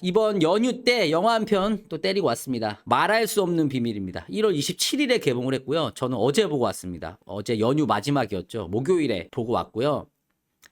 이번 연휴 때 영화 한 편 또 때리고 왔습니다. 말할 수 없는 비밀입니다. 1월 27일에 개봉을 했고요. 저는 어제 보고 왔습니다. 어제 연휴 마지막이었죠. 목요일에 보고 왔고요.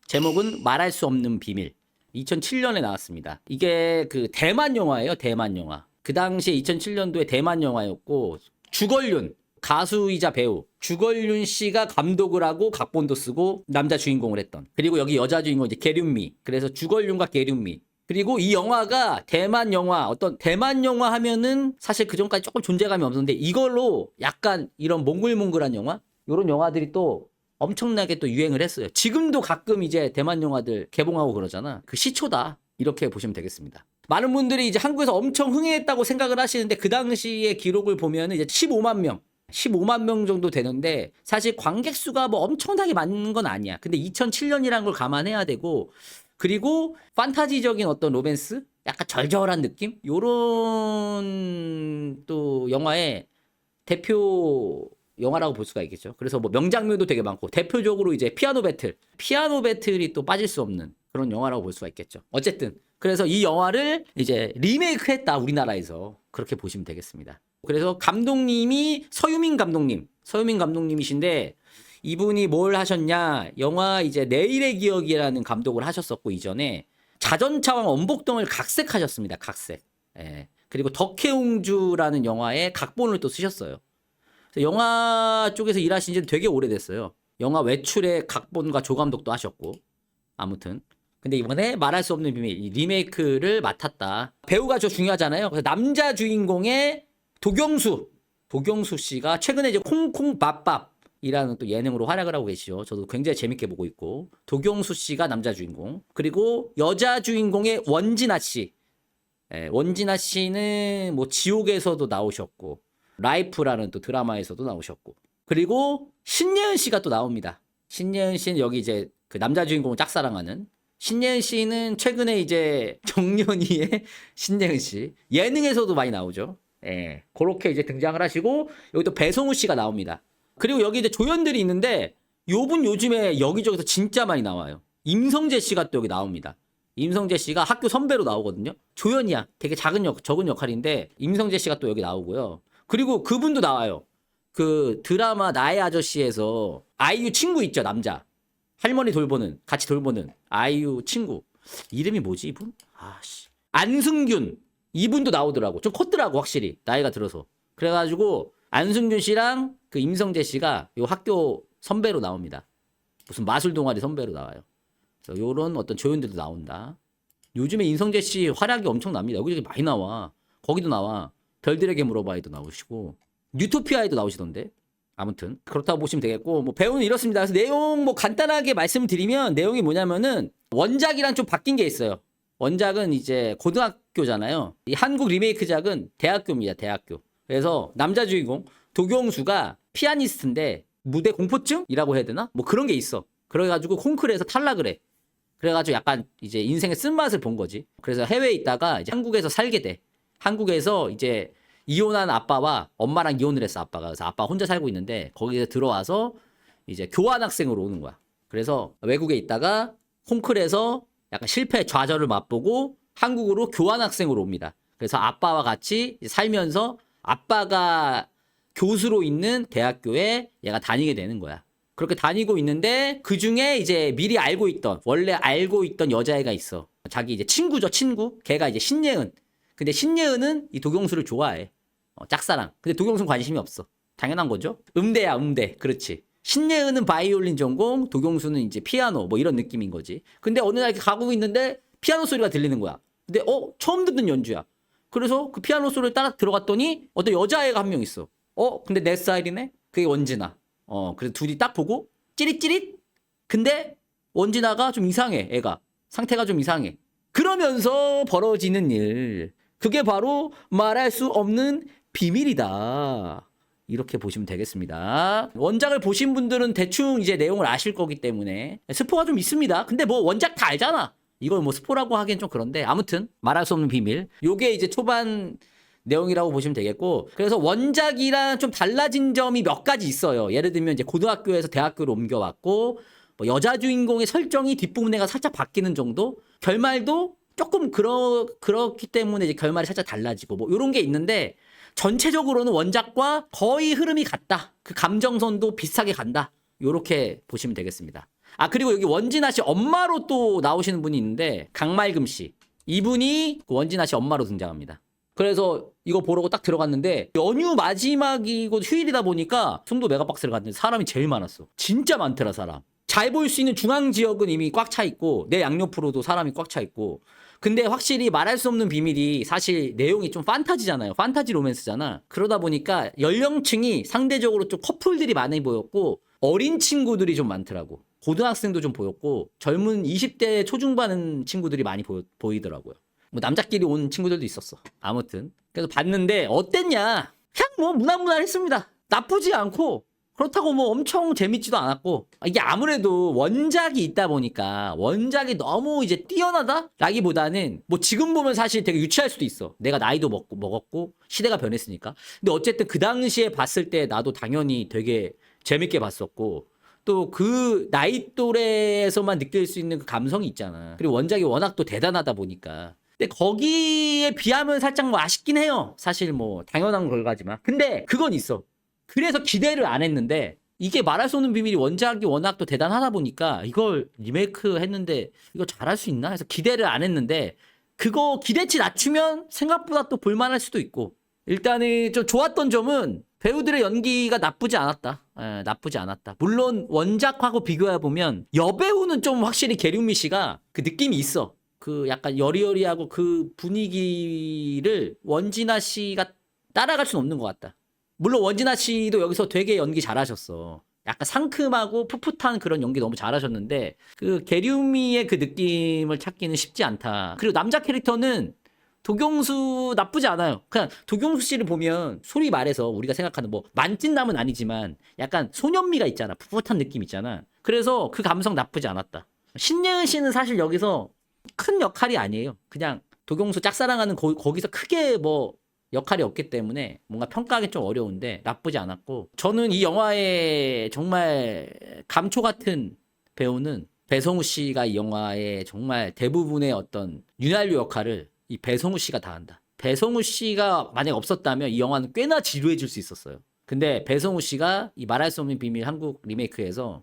제목은 말할 수 없는 비밀. 2007년에 나왔습니다. 이게 그 대만 영화예요. 대만 영화. 그 당시에 2007년도에 대만 영화였고 주걸륜 가수이자 배우 주걸륜 씨가 감독을 하고 각본도 쓰고 남자 주인공을 했던. 그리고 여기 여자 주인공 이제 계륜미. 그래서 주걸륜과 계륜미. 그리고 이 영화가 대만 영화, 어떤 대만 영화 하면은 사실 그 전까지 조금 존재감이 없었는데 이걸로 약간 이런 몽글몽글한 영화? 이런 영화들이 또 엄청나게 또 유행을 했어요. 지금도 가끔 이제 대만 영화들 개봉하고 그러잖아. 그 시초다. 이렇게 보시면 되겠습니다. 많은 분들이 이제 한국에서 엄청 흥행했다고 생각을 하시는데 그 당시의 기록을 보면 이제 15만 명. 15만 명 정도 되는데 사실 관객 수가 뭐 엄청나게 많은 건 아니야. 근데 2007년이라는 걸 감안해야 되고 그리고 판타지적인 어떤 로맨스? 약간 절절한 느낌? 요런 또 영화의 대표 영화라고 볼 수가 있겠죠. 그래서 뭐 명장면도 되게 많고 대표적으로 이제 피아노 배틀이 또 빠질 수 없는 그런 영화라고 볼 수가 있겠죠. 어쨌든 그래서 이 영화를 이제 리메이크했다 우리나라에서 그렇게 보시면 되겠습니다. 그래서 감독님이 서유민 감독님이신데 이분이 뭘 하셨냐? 영화 이제 내일의 기억이라는 감독을 하셨었고 이전에 자전차왕 엄복동을 각색하셨습니다. 각색. 예. 그리고 덕혜옹주라는 영화의 각본을 또 쓰셨어요. 그래서 영화 쪽에서 일하신 지는 되게 오래됐어요. 영화 외출의 각본과 조감독도 하셨고 아무튼 근데 이번에 말할 수 없는 비밀 이 리메이크를 맡았다. 배우가 저 중요하잖아요. 그래서 남자 주인공의 도경수 씨가 최근에 이제 콩콩밥밥 이라는 또 예능으로 활약을 하고 계시죠. 저도 굉장히 재밌게 보고 있고 도경수 씨가 남자 주인공 그리고 여자 주인공의 원진아 씨 원진아 씨는 뭐 지옥에서도 나오셨고 라이프라는 또 드라마에서도 나오셨고 그리고 신예은 씨가 또 나옵니다. 신예은 씨는 여기 이제 그 남자 주인공을 짝사랑하는 신예은 씨는 최근에 이제 정연이의 신예은 씨 예능에서도 많이 나오죠. 예, 그렇게 이제 등장을 하시고 여기 또 배성우 씨가 나옵니다. 그리고 여기 이제 조연들이 있는데 요분 요즘에 여기저기서 진짜 많이 나와요. 임성재 씨가 또 여기 나옵니다. 임성재 씨가 학교 선배로 나오거든요. 조연이야. 되게 적은 역할인데 임성재 씨가 또 여기 나오고요. 그리고 그분도 나와요. 그 드라마 나의 아저씨에서 아이유 친구 있죠, 남자. 할머니 같이 돌보는 아이유 친구. 이름이 뭐지, 이분? 아씨. 안승균. 이분도 나오더라고. 좀 컸더라고, 확실히. 나이가 들어서. 그래가지고 안승균 씨랑 그 임성재 씨가 요 학교 선배로 나옵니다. 무슨 마술 동아리 선배로 나와요. 그래서 요런 어떤 조연들도 나온다. 요즘에 임성재 씨 활약이 엄청납니다. 여기저기 많이 나와. 거기도 나와. 별들에게 물어봐에도 나오시고 뉴토피아에도 나오시던데. 아무튼 그렇다고 보시면 되겠고 뭐 배우는 이렇습니다. 그래서 내용 뭐 간단하게 말씀을 드리면 내용이 뭐냐면은 원작이랑 좀 바뀐 게 있어요. 원작은 이제 고등학교잖아요. 이 한국 리메이크작은 대학교입니다. 대학교. 그래서 남자 주인공 도경수가 피아니스트인데 무대 공포증이라고 해야 되나? 뭐 그런 게 있어. 그래가지고 콩쿠르에서 탈락을 해. 그래가지고 약간 이제 인생의 쓴맛을 본 거지. 그래서 해외에 있다가 이제 한국에서 살게 돼. 한국에서 이제 이혼한 아빠와 엄마랑 이혼을 했어, 아빠가. 그래서 아빠 혼자 살고 있는데 거기에 들어와서 이제 교환학생으로 오는 거야. 그래서 외국에 있다가 콩쿠르에서 약간 실패 좌절을 맛보고 한국으로 교환학생으로 옵니다. 그래서 아빠와 같이 살면서 아빠가 교수로 있는 대학교에 얘가 다니게 되는 거야. 그렇게 다니고 있는데 그 중에 이제 미리 원래 알고 있던 여자애가 있어. 자기 이제 친구죠, 친구. 걔가 이제 신예은. 근데 신예은은 이 도경수를 좋아해. 짝사랑. 근데 도경수는 관심이 없어. 당연한 거죠. 음대야, 음대. 그렇지. 신예은은 바이올린 전공, 도경수는 이제 피아노 뭐 이런 느낌인 거지. 근데 어느 날 이렇게 가고 있는데 피아노 소리가 들리는 거야. 근데 처음 듣는 연주야. 그래서 그 피아노 소리를 따라 들어갔더니 어떤 여자애가 한 명 있어. 근데 내 스타일이네? 그게 원진아. 그래서 둘이 딱 보고 찌릿찌릿? 근데 원진아가 좀 이상해, 애가. 상태가 좀 이상해. 그러면서 벌어지는 일. 그게 바로 말할 수 없는 비밀이다. 이렇게 보시면 되겠습니다. 원작을 보신 분들은 대충 이제 내용을 아실 거기 때문에 스포가 좀 있습니다. 근데 뭐 원작 다 알잖아. 이걸 뭐 스포라고 하기엔 좀 그런데 아무튼 말할 수 없는 비밀. 요게 이제 초반 내용이라고 보시면 되겠고 그래서 원작이랑 좀 달라진 점이 몇 가지 있어요. 예를 들면 이제 고등학교에서 대학교로 옮겨왔고 뭐 여자 주인공의 설정이 뒷부분에가 살짝 바뀌는 정도? 결말도 조금 그렇기 때문에 이제 결말이 살짝 달라지고 뭐 이런 게 있는데 전체적으로는 원작과 거의 흐름이 같다. 그 감정선도 비슷하게 간다. 요렇게 보시면 되겠습니다. 아, 그리고 여기 원진아 씨 엄마로 또 나오시는 분이 있는데 강말금 씨. 이분이 원진아 씨 엄마로 등장합니다. 그래서 이거 보려고 딱 들어갔는데 연휴 마지막이고 휴일이다 보니까 송도 메가박스를 갔는데 사람이 제일 많았어. 진짜 많더라 사람. 잘 보일 수 있는 중앙 지역은 이미 꽉 차 있고 내 양옆으로도 사람이 꽉 차 있고 근데 확실히 말할 수 없는 비밀이 사실 내용이 좀 판타지잖아요. 판타지 로맨스잖아. 그러다 보니까 연령층이 상대적으로 좀 커플들이 많이 보였고 어린 친구들이 좀 많더라고. 고등학생도 좀 보였고 젊은 20대 초중반 친구들이 많이 보이더라고요. 뭐 남자끼리 온 친구들도 있었어. 아무튼 그래서 봤는데 어땠냐? 그냥 뭐 무난무난했습니다. 나쁘지 않고 그렇다고 뭐 엄청 재밌지도 않았고 이게 아무래도 원작이 있다 보니까 원작이 너무 이제 뛰어나다? 라기보다는 뭐 지금 보면 사실 되게 유치할 수도 있어. 내가 나이도 먹었고 시대가 변했으니까. 근데 어쨌든 그 당시에 봤을 때 나도 당연히 되게 재밌게 봤었고 또 그 나이 또래에서만 느낄 수 있는 그 감성이 있잖아. 그리고 원작이 워낙 또 대단하다 보니까. 근데 거기에 비하면 살짝 뭐 아쉽긴 해요. 사실 뭐 당연한 결과지만. 근데 그건 있어. 그래서 기대를 안 했는데 이게 말할 수 없는 비밀이 원작이 워낙 또 대단하다 보니까 이걸 리메이크 했는데 이거 잘할 수 있나 해서 기대를 안 했는데 그거 기대치 낮추면 생각보다 또 볼만할 수도 있고 일단은 좀 좋았던 점은 배우들의 연기가 나쁘지 않았다. 예, 나쁘지 않았다. 물론 원작하고 비교해보면 여배우는 좀 확실히 계룡미 씨가 그 느낌이 있어. 그 약간 여리여리하고 그 분위기를 원진아 씨가 따라갈 수는 없는 것 같다. 물론 원진아 씨도 여기서 되게 연기 잘하셨어. 약간 상큼하고 풋풋한 그런 연기 너무 잘하셨는데 그 계류미의 그 느낌을 찾기는 쉽지 않다. 그리고 남자 캐릭터는 도경수 나쁘지 않아요. 그냥 도경수 씨를 보면 소위 말해서 우리가 생각하는 뭐 만찢남은 아니지만 약간 소년미가 있잖아. 풋풋한 느낌 있잖아. 그래서 그 감성 나쁘지 않았다. 신예은 씨는 사실 여기서 큰 역할이 아니에요. 그냥 도경수 짝사랑하는 거기서 크게 뭐 역할이 없기 때문에 뭔가 평가하기 좀 어려운데 나쁘지 않았고 저는 이 영화의 정말 감초 같은 배우는 배성우 씨가 이 영화의 정말 대부분의 어떤 윤활유 역할을 이 배성우 씨가 다 한다. 배성우 씨가 만약 없었다면 이 영화는 꽤나 지루해질 수 있었어요. 근데 배성우 씨가 이 말할 수 없는 비밀 한국 리메이크에서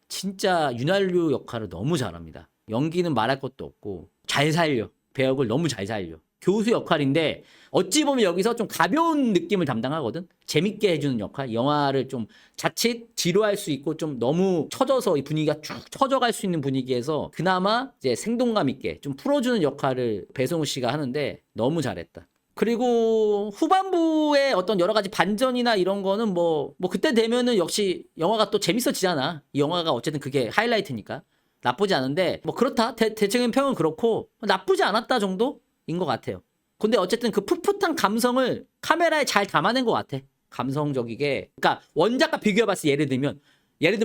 진짜 윤활유 역할을 너무 잘합니다. 연기는 말할 것도 없고 잘 살려. 배역을 너무 잘 살려. 교수 역할인데 어찌 보면 여기서 좀 가벼운 느낌을 담당하거든. 재밌게 해주는 역할. 영화를 좀 자칫 지루할 수 있고 좀 너무 처져서 이 분위기가 쭉 처져갈 수 있는 분위기에서 그나마 이제 생동감 있게 좀 풀어주는 역할을 배성우 씨가 하는데 너무 잘했다. 그리고 후반부에 어떤 여러 가지 반전이나 이런 거는 뭐 그때 되면은 역시 영화가 또 재밌어지잖아. 이 영화가 어쨌든 그게 하이라이트니까. 나쁘지 않은데 뭐 그렇다. 대체적인 평은 그렇고 나쁘지 않았다 정도인 것 같아요. 근데 어쨌든 그 풋풋한 감성을 카메라에 잘 담아낸 것 같아. 감성적이게. 그러니까 원작과 비교해봤을 때 예를 들면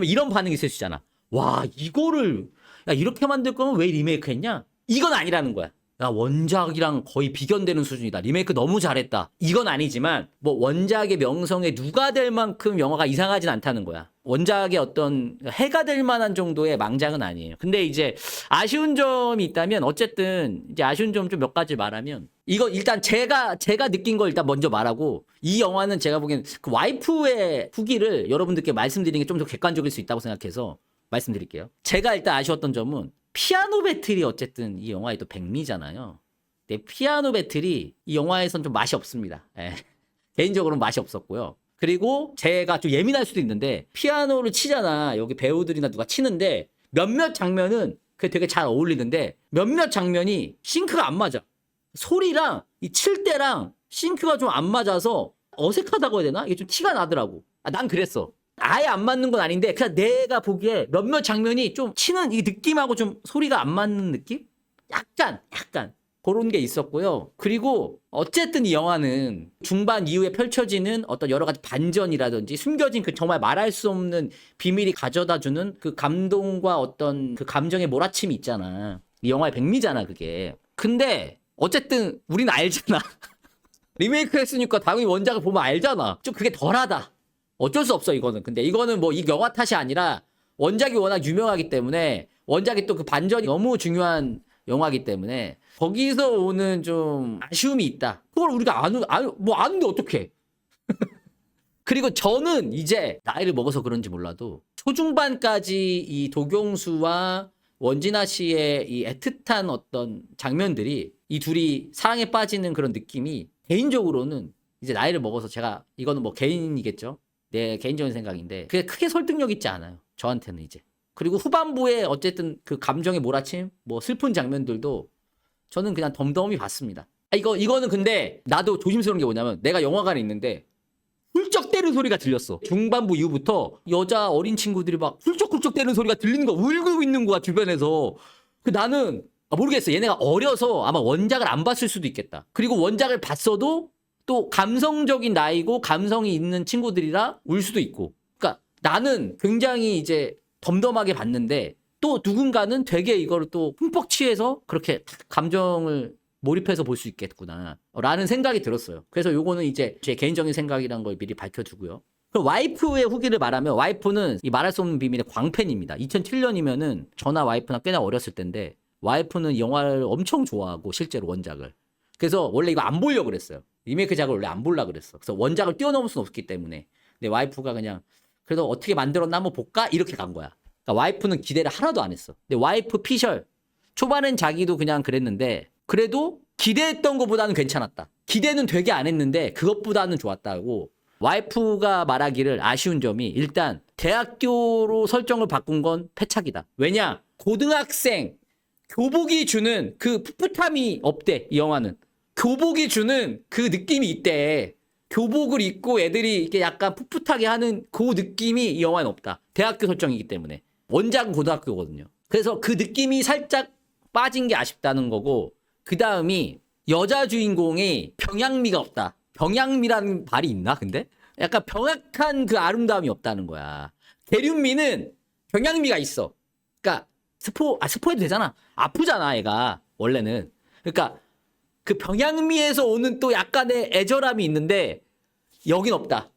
이런 반응이 있을 수 있잖아. 와 이거를 야 이렇게 만들 거면 왜 리메이크 했냐? 이건 아니라는 거야. 야 원작이랑 거의 비견되는 수준이다. 리메이크 너무 잘했다. 이건 아니지만 뭐 원작의 명성에 누가 될 만큼 영화가 이상하진 않다는 거야. 원작의 어떤 해가 될 만한 정도의 망작은 아니에요. 근데 이제 아쉬운 점이 있다면 어쨌든 이제 아쉬운 점 좀 몇 가지 말하면 이거 일단 제가 느낀 걸 일단 먼저 말하고 이 영화는 제가 보기엔 그 와이프의 후기를 여러분들께 말씀드리는 게 좀 더 객관적일 수 있다고 생각해서 말씀드릴게요. 제가 일단 아쉬웠던 점은 피아노 배틀이 어쨌든 이 영화의 또 백미잖아요. 근데 피아노 배틀이 이 영화에선 좀 맛이 없습니다. 예. 개인적으로는 맛이 없었고요. 그리고 제가 좀 예민할 수도 있는데 피아노를 치잖아. 여기 배우들이나 누가 치는데 몇몇 장면은 그게 되게 잘 어울리는데 몇몇 장면이 싱크가 안 맞아. 소리랑 이 칠 때랑 싱크가 좀 안 맞아서 어색하다고 해야 되나? 이게 좀 티가 나더라고. 난 그랬어. 아예 안 맞는 건 아닌데 그냥 내가 보기에 몇몇 장면이 좀 치는 이 느낌하고 좀 소리가 안 맞는 느낌? 약간 그런 게 있었고요. 그리고 어쨌든 이 영화는 중반 이후에 펼쳐지는 어떤 여러 가지 반전이라든지 숨겨진 그 정말 말할 수 없는 비밀이 가져다주는 그 감동과 어떤 그 감정의 몰아침이 있잖아. 이 영화의 백미잖아 그게. 근데 어쨌든 우리는 알잖아. 리메이크 했으니까 당연히 원작을 보면 알잖아. 좀 그게 덜하다. 어쩔 수 없어 이거는. 근데 이거는 뭐 이 영화 탓이 아니라 원작이 워낙 유명하기 때문에 원작이 또 그 반전이 너무 중요한 영화이기 때문에 거기서 오는 좀 아쉬움이 있다. 그걸 우리가 아는데 어떡해. 그리고 저는 이제 나이를 먹어서 그런지 몰라도 초중반까지 이 도경수와 원진아 씨의 이 애틋한 어떤 장면들이 이 둘이 사랑에 빠지는 그런 느낌이 개인적으로는 이제 나이를 먹어서 제가 이거는 뭐 개인이겠죠. 내 개인적인 생각인데 그게 크게 설득력 있지 않아요. 저한테는 이제. 그리고 후반부에 어쨌든 그 감정의 몰아침, 뭐 슬픈 장면들도 저는 그냥 덤덤히 봤습니다. 이거는 근데 나도 조심스러운 게 뭐냐면 내가 영화관에 있는데 훌쩍 때리는 소리가 들렸어. 중반부 이후부터 여자 어린 친구들이 막 훌쩍훌쩍 때리는 소리가 들리는 거, 울고 있는 거야 주변에서. 나는 모르겠어. 얘네가 어려서 아마 원작을 안 봤을 수도 있겠다. 그리고 원작을 봤어도 또 감성적인 나이고 감성이 있는 친구들이라 울 수도 있고. 그러니까 나는 굉장히 이제 덤덤하게 봤는데 또 누군가는 되게 이거를 또 흠뻑 취해서 그렇게 감정을 몰입해서 볼 수 있겠구나 라는 생각이 들었어요. 그래서 요거는 이제 제 개인적인 생각이란 걸 미리 밝혀두고요. 그럼 와이프의 후기를 말하면 와이프는 이 말할 수 없는 비밀의 광팬입니다. 2007년이면은 저나 와이프나 꽤나 어렸을 때인데 와이프는 영화를 엄청 좋아하고 실제로 원작을. 그래서 원래 이거 안 보려고 그랬어요. 리메이크작을 원래 안 보려고 그랬어. 그래서 원작을 뛰어넘을 수는 없기 때문에. 근데 와이프가 그냥 그래도 어떻게 만들었나 한번 볼까? 이렇게 간 거야. 그러니까 와이프는 기대를 하나도 안 했어. 근데 와이프 피셜 초반엔 자기도 그냥 그랬는데 그래도 기대했던 것보다는 괜찮았다. 기대는 되게 안 했는데 그것보다는 좋았다고 와이프가 말하기를 아쉬운 점이 일단 대학교로 설정을 바꾼 건 패착이다. 왜냐? 고등학생 교복이 주는 그 풋풋함이 없대. 이 영화는. 교복이 주는 그 느낌이 있대. 교복을 입고 애들이 이렇게 약간 풋풋하게 하는 그 느낌이 이 영화는 없다. 대학교 설정이기 때문에. 원작은 고등학교거든요. 그래서 그 느낌이 살짝 빠진 게 아쉽다는 거고 그 다음이 여자 주인공이 병양미가 없다. 병양미라는 말이 있나 근데? 약간 병약한 그 아름다움이 없다는 거야. 대륜미는 병양미가 있어. 그러니까 스포해도 되잖아. 아프잖아 얘가 원래는. 그러니까 그 병양미에서 오는 또 약간의 애절함이 있는데 여긴 없다.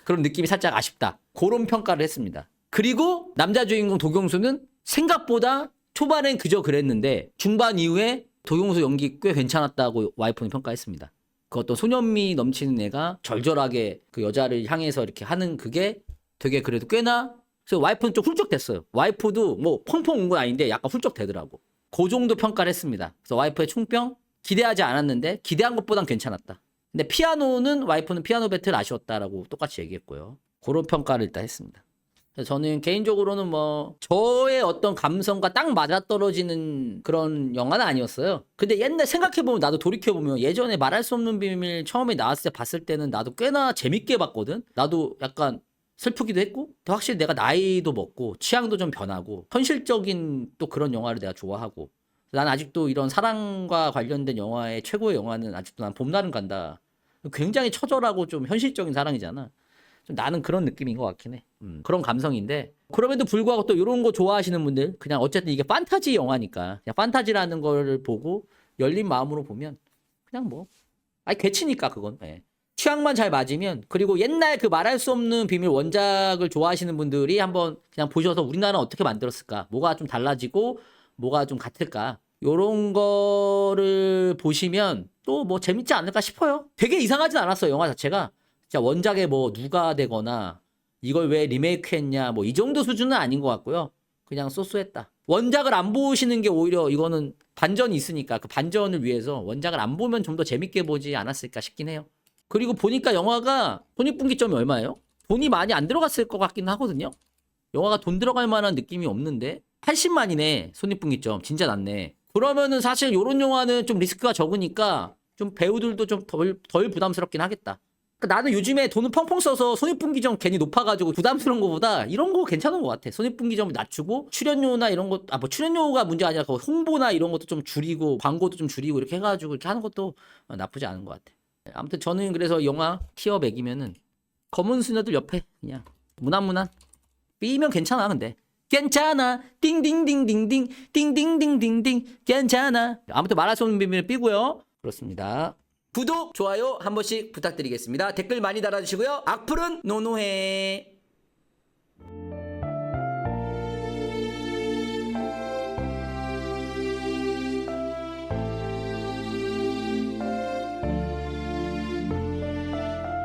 그런 느낌이 살짝 아쉽다. 그런 평가를 했습니다. 그리고 남자 주인공 도경수는 생각보다 초반엔 그저 그랬는데 중반 이후에 도경수 연기 꽤 괜찮았다고 와이프는 평가했습니다. 그 어떤 소년미 넘치는 애가 절절하게 그 여자를 향해서 이렇게 하는 그게 되게 그래도 꽤나 그래서 와이프는 좀 훌쩍 됐어요. 와이프도 뭐 펑펑 온 건 아닌데 약간 훌쩍 되더라고. 그 정도 평가를 했습니다. 그래서 와이프의 총평 기대하지 않았는데 기대한 것보단 괜찮았다. 근데 피아노는 와이프는 피아노 배틀 아쉬웠다라고 똑같이 얘기했고요. 그런 평가를 일단 했습니다. 저는 개인적으로는 뭐 저의 어떤 감성과 딱 맞아떨어지는 그런 영화는 아니었어요. 근데 옛날 생각해보면 나도 돌이켜보면 예전에 말할 수 없는 비밀 처음에 나왔을 때 봤을 때는 나도 꽤나 재밌게 봤거든. 나도 약간 슬프기도 했고 또 확실히 내가 나이도 먹고 취향도 좀 변하고 현실적인 또 그런 영화를 내가 좋아하고 난 아직도 이런 사랑과 관련된 영화의 최고의 영화는 아직도 난 봄날은 간다. 굉장히 처절하고 좀 현실적인 사랑이잖아. 좀 나는 그런 느낌인 것 같긴 해. 그런 감성인데 그럼에도 불구하고 또 이런 거 좋아하시는 분들 그냥 어쨌든 이게 판타지 영화니까 그냥 판타지라는 걸 보고 열린 마음으로 보면 그냥 뭐 개치니까 그건. 네. 취향만 잘 맞으면 그리고 옛날 그 말할 수 없는 비밀 원작을 좋아하시는 분들이 한번 그냥 보셔서 우리나라는 어떻게 만들었을까 뭐가 좀 달라지고 뭐가 좀 같을까 요런 거를 보시면 또 뭐 재밌지 않을까 싶어요. 되게 이상하진 않았어요 영화 자체가. 진짜 원작에 뭐 누가 되거나 이걸 왜 리메이크 했냐 뭐 이 정도 수준은 아닌 것 같고요. 그냥 쏘쏘했다. 원작을 안 보시는 게 오히려 이거는 반전이 있으니까 그 반전을 위해서 원작을 안 보면 좀 더 재밌게 보지 않았을까 싶긴 해요. 그리고 보니까 영화가 손익분기점이 얼마예요? 돈이 많이 안 들어갔을 것 같긴 하거든요. 영화가 돈 들어갈 만한 느낌이 없는데 80만이네 손익분기점 진짜 낮네. 그러면은 사실 요런 영화는 좀 리스크가 적으니까 좀 배우들도 좀 덜 부담스럽긴 하겠다. 그러니까 나는 요즘에 돈을 펑펑 써서 손익분기점 괜히 높아가지고 부담스러운 것보다 이런 거 괜찮은 것 같아. 손익분기점을 낮추고 출연료나 이런 것, 뭐 출연료가 문제가 아니라 홍보나 이런 것도 좀 줄이고 광고도 좀 줄이고 이렇게 해가지고 이렇게 하는 것도 나쁘지 않은 것 같아. 아무튼 저는 그래서 영화 티어 100이면은 검은 수녀들 옆에 그냥 무난무난 B면 괜찮아. 근데 괜찮아 띵띵띵띵띵 띵띵띵띵띵 괜찮아. 아무튼 말할 수 없는 비밀은 B고요. 그렇습니다. 구독, 좋아요 한 번씩 부탁드리겠습니다. 댓글 많이 달아주시고요. 악플은 노노해.